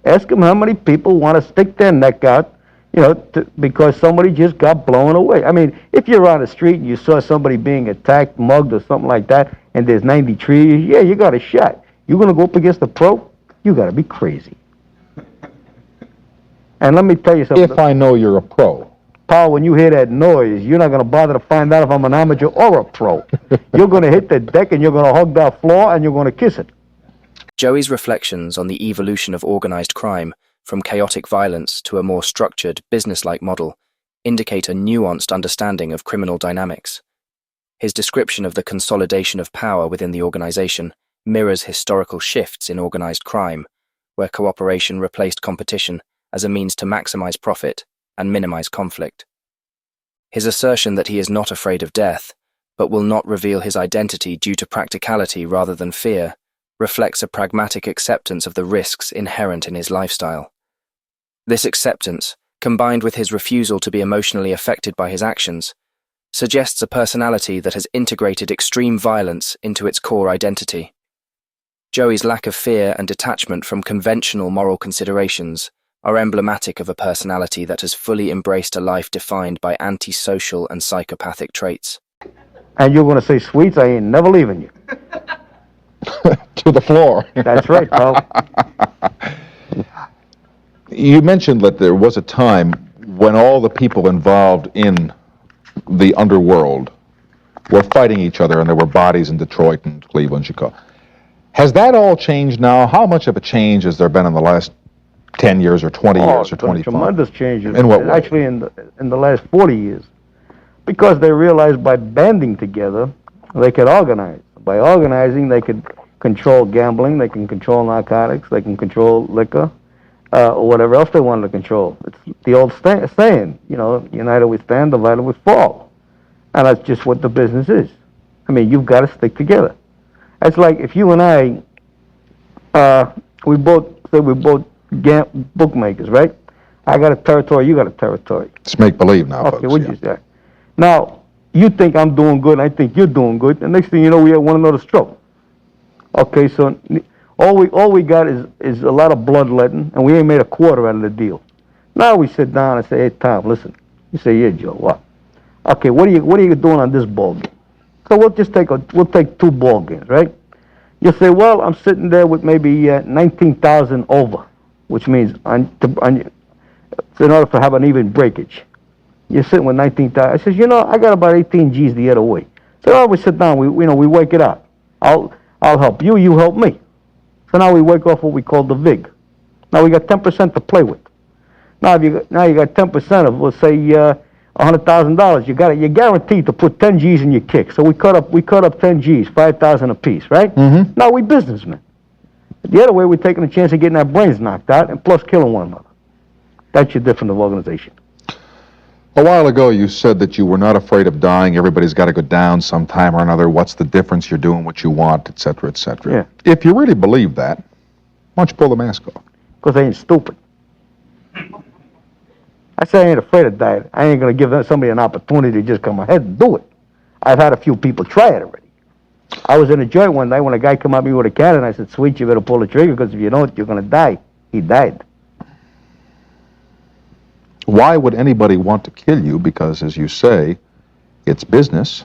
Ask them how many people want to stick their neck out, because somebody just got blown away. I mean, if you're on the street and you saw somebody being attacked, mugged, or something like that, and there's 90 trees, yeah, you got a shot. You're going to go up against a pro? You got to be crazy. And let me tell you something. If I know you're a pro. Paul, when you hear that noise, you're not going to bother to find out if I'm an amateur or a pro. You're going to hit the deck and you're going to hug that floor and you're going to kiss it. Joey's reflections on the evolution of organized crime from chaotic violence to a more structured, business-like model indicate a nuanced understanding of criminal dynamics. His description of the consolidation of power within the organization mirrors historical shifts in organized crime, where cooperation replaced competition as a means to maximize profit and minimize conflict. His assertion that he is not afraid of death, but will not reveal his identity due to practicality rather than fear, reflects a pragmatic acceptance of the risks inherent in his lifestyle. This acceptance, combined with his refusal to be emotionally affected by his actions, suggests a personality that has integrated extreme violence into its core identity. Joey's lack of fear and detachment from conventional moral considerations are emblematic of a personality that has fully embraced a life defined by antisocial and psychopathic traits. And you're going to say, Sweets, I ain't never leaving you. To the floor. That's right, pal. You mentioned that there was a time when all the people involved in the underworld were fighting each other, and there were bodies in Detroit and Cleveland, Chicago. Has that all changed now? How much of a change has there been in the last 10 years or 20 years or 25? Tremendous changes. In what way? Actually, in the last 40 years. Because they realized by banding together, they could organize. By organizing, they could control gambling, they can control narcotics, they can control liquor, or whatever else they wanted to control. It's the old saying, you know, united we stand, divided we fall. And that's just what the business is. I mean, you've got to stick together. It's like if you and I, we're both bookmakers, right? I got a territory, you got a territory. It's make-believe now, okay, folks. What'd you say? Now, you think I'm doing good, and I think you're doing good, and next thing you know, we have one another's trouble. Okay, so all we got is a lot of bloodletting, and we ain't made a quarter out of the deal. Now we sit down and say, hey, Tom, listen. You say, yeah, Joe, what? Okay, what are you doing on this ball game? So we'll take 2 ball games, right? You'll say, well, I'm sitting there with maybe 19,000 over, which means in order to have an even breakage, you're sitting with 19,000. I says, you know, I got about 18 G's the other way. So now we sit down, we work it out. I'll help you, you help me. So now we work off what we call the VIG. Now we got 10% to play with. Now you got 10% of, let's say, $100,000. You're guaranteed to put 10 G's in your kick. So we cut up 10 G's, 5,000 apiece, right? Mm-hmm. Now we businessmen. The other way, we're taking a chance of getting our brains knocked out and plus killing one another. That's your difference of organization. A while ago, you said that you were not afraid of dying. Everybody's got to go down sometime or another. What's the difference? You're doing what you want, et cetera, et cetera. Yeah. If you really believe that, why don't you pull the mask off? Because I ain't stupid. I say I ain't afraid of dying. I ain't going to give somebody an opportunity to just come ahead and do it. I've had a few people try it already. I was in a joint one night when a guy came at me with a can, and I said, Sweet, you better pull the trigger, because if you don't, you're going to die. He died. Why would anybody want to kill you? Because, as you say, it's business.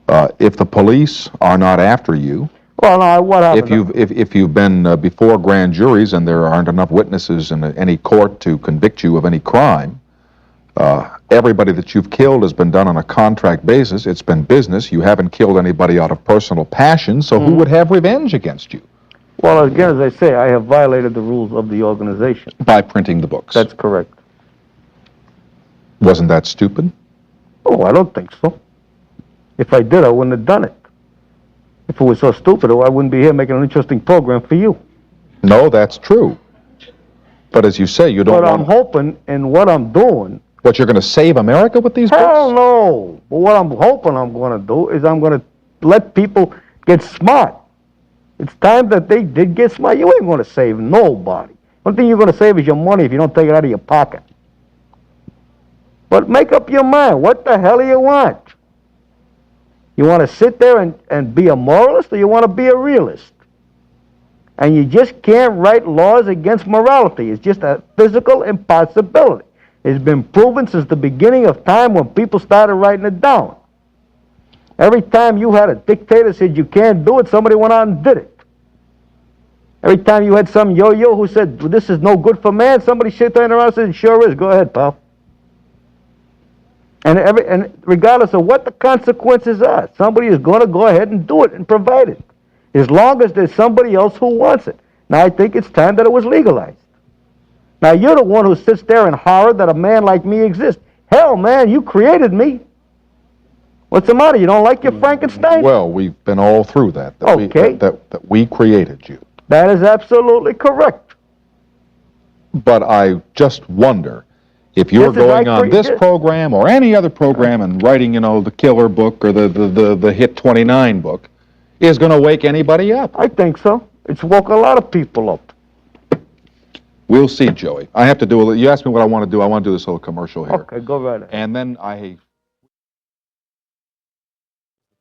If the police are not after you, well, no, what happened? If you've been before grand juries and there aren't enough witnesses in any court to convict you of any crime, everybody that you've killed has been done on a contract basis. It's been business. You haven't killed anybody out of personal passion, so who would have revenge against you? Well, again, as I say, I have violated the rules of the organization. By printing the books. That's correct. Wasn't that stupid? Oh, I don't think so. If I did, I wouldn't have done it. If it was so stupid, I wouldn't be here making an interesting program for you. No, that's true. But as you say, you don't But I'm hoping in what I'm doing... What, you're going to save America with these books? Hell no! But what I'm hoping I'm going to do is I'm going to let people get smart. It's time that they did get smart. You ain't going to save nobody. One thing you're going to save is your money if you don't take it out of your pocket. But make up your mind. What the hell do you want? You want to sit there and be a moralist, or you want to be a realist? And you just can't write laws against morality. It's just a physical impossibility. It's been proven since the beginning of time when people started writing it down. Every time you had a dictator said you can't do it, somebody went out and did it. Every time you had some yo-yo who said, well, this is no good for man, somebody turned around and said, it sure is. Go ahead, pal. And regardless of what the consequences are, somebody is going to go ahead and do it and provide it, as long as there's somebody else who wants it. Now, I think it's time that it was legalized. Now, you're the one who sits there in horror that a man like me exists. Hell, man, you created me. What's the matter? You don't like your Frankenstein? Well, we've been all through that. Okay. That we created you. That is absolutely correct. But I just wonder if you're going on this program or any other program and writing, the killer book or the Hit 29 book is going to wake anybody up. I think so. It's woke a lot of people up. We'll see, Joey. I have to do you asked me what I want to do. I want to do this little commercial here. Okay, go right ahead. And then I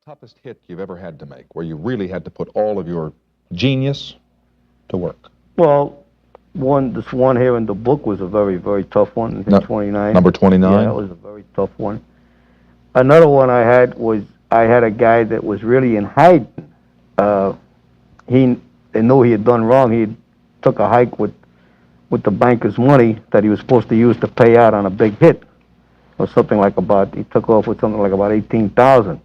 toughest hit you've ever had to make, where you really had to put all of your genius to work? Well, this one here in the book was a very, very tough one. No, 29. Number 29? Yeah, it was a very tough one. Another one I had was, I had a guy that was really in hiding. They knew he had done wrong. He took a hike with the banker's money that he was supposed to use to pay out on a big hit, or something like he took off with something like about 18,000.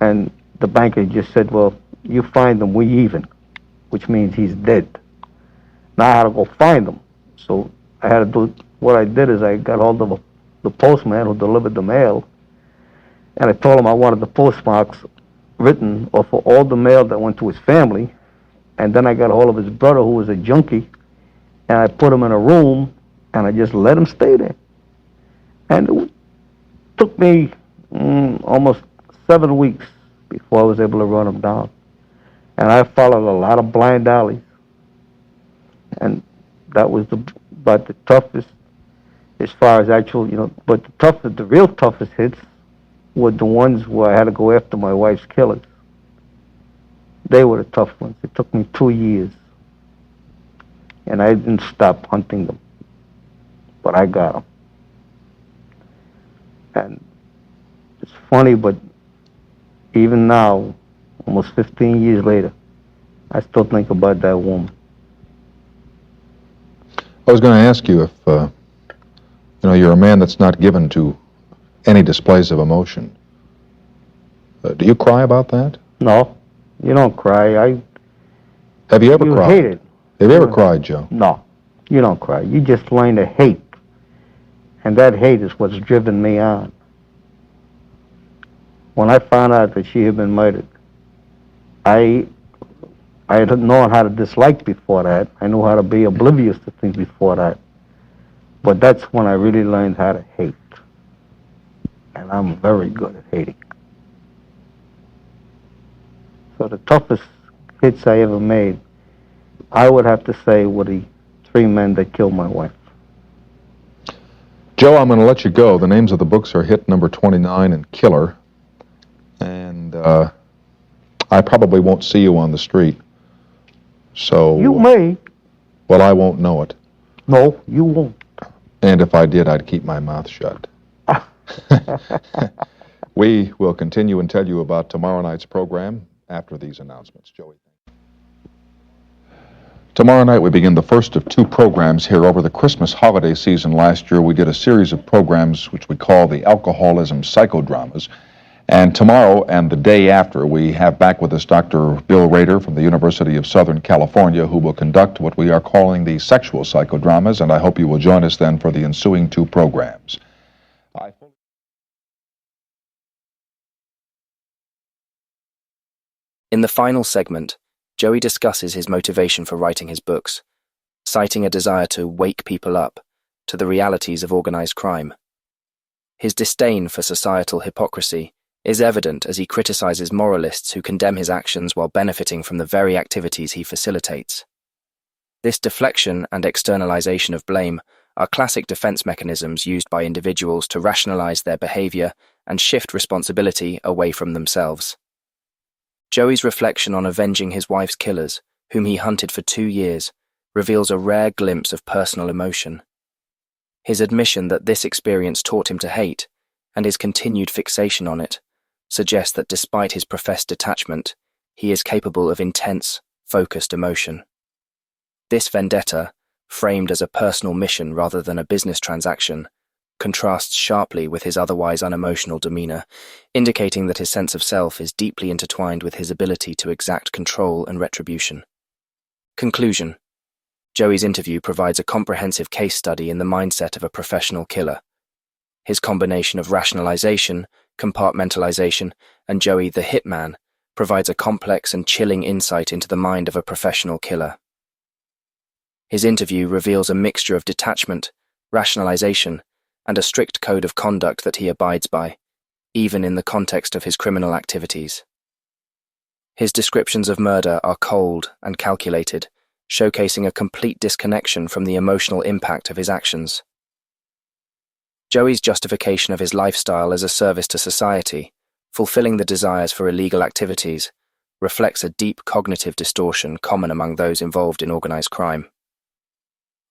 And the banker just said, well, you find him, we even, which means he's dead. Now I had to go find him. So I had to do, what I did is I got hold of the postman who delivered the mail, and I told him I wanted the postmarks written off of all the mail that went to his family. And then I got hold of his brother, who was a junkie, and I put him in a room, and I just let him stay there. And it took me almost 7 weeks before I was able to run him down. And I followed a lot of blind alleys. And that was about the toughest, as far as actual, but the real toughest hits were the ones where I had to go after my wife's killers. They were the tough ones. It took me 2 years. And I didn't stop hunting them. But I got them. And it's funny, but even now, almost 15 years later, I still think about that woman. I was going to ask you if, you're a man that's not given to any displays of emotion. Do you cry about that? No, you don't cry. Have you ever You cried? hate it. Have you ever cried, Joe? No, you don't cry. You just learn to hate. And that hate is what's driven me on. When I found out that she had been murdered, I had known how to dislike before that. I knew how to be oblivious to things before that. But that's when I really learned how to hate. And I'm very good at hating. So the toughest hits I ever made, I would have to say, were the 3 men that killed my wife. Joe, I'm going to let you go. The names of the books are Hit Number 29 and Killer. And I probably won't see you on the street. So... You may. Well, I won't know it. No, you won't. And if I did, I'd keep my mouth shut. We will continue and tell you about tomorrow night's program after these announcements. Joey. Tomorrow night we begin the first of 2 programs here. Over the Christmas holiday season last year, we did a series of programs which we call the Alcoholism Psychodramas. And tomorrow and the day after, we have back with us Dr. Bill Rader from the University of Southern California, who will conduct what we are calling the sexual psychodramas, and I hope you will join us then for the ensuing 2 programs. In the final segment, Joey discusses his motivation for writing his books, citing a desire to wake people up to the realities of organized crime. His disdain for societal hypocrisy is evident as he criticizes moralists who condemn his actions while benefiting from the very activities he facilitates. This deflection and externalization of blame are classic defense mechanisms used by individuals to rationalize their behavior and shift responsibility away from themselves. Joey's reflection on avenging his wife's killers, whom he hunted for 2 years, reveals a rare glimpse of personal emotion. His admission that this experience taught him to hate, and his continued fixation on it, suggests that despite his professed detachment, he is capable of intense, focused emotion. This vendetta, framed as a personal mission rather than a business transaction, contrasts sharply with his otherwise unemotional demeanor, indicating that his sense of self is deeply intertwined with his ability to exact control and retribution. Conclusion. Joey's interview provides a comprehensive case study in the mindset of a professional killer. His combination of rationalization, compartmentalization, and Joey the Hitman provides a complex and chilling insight into the mind of a professional killer. His interview reveals a mixture of detachment, rationalization, and a strict code of conduct that he abides by, even in the context of his criminal activities. His descriptions of murder are cold and calculated, showcasing a complete disconnection from the emotional impact of his actions. Joey's justification of his lifestyle as a service to society fulfilling the desires for illegal activities, reflects a deep cognitive distortion common among those involved in organized crime.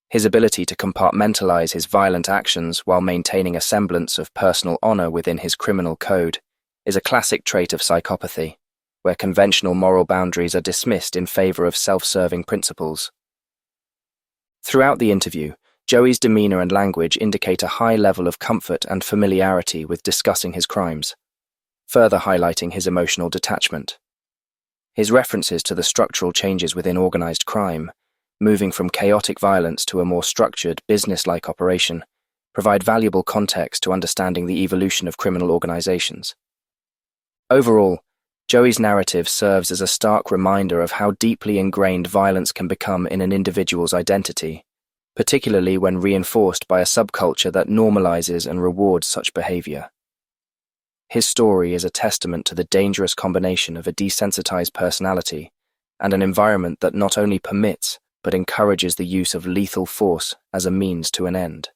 His ability to compartmentalize his violent actions while maintaining a semblance of personal honor within his criminal code is a classic trait of psychopathy, where conventional moral boundaries are dismissed in favor of self-serving principles. Throughout the interview, Joey's demeanor and language indicate a high level of comfort and familiarity with discussing his crimes, further highlighting his emotional detachment. His references to the structural changes within organized crime, moving from chaotic violence to a more structured, business-like operation, provide valuable context to understanding the evolution of criminal organizations. Overall, Joey's narrative serves as a stark reminder of how deeply ingrained violence can become in an individual's identity, particularly when reinforced by a subculture that normalizes and rewards such behavior. His story is a testament to the dangerous combination of a desensitized personality and an environment that not only permits but encourages the use of lethal force as a means to an end.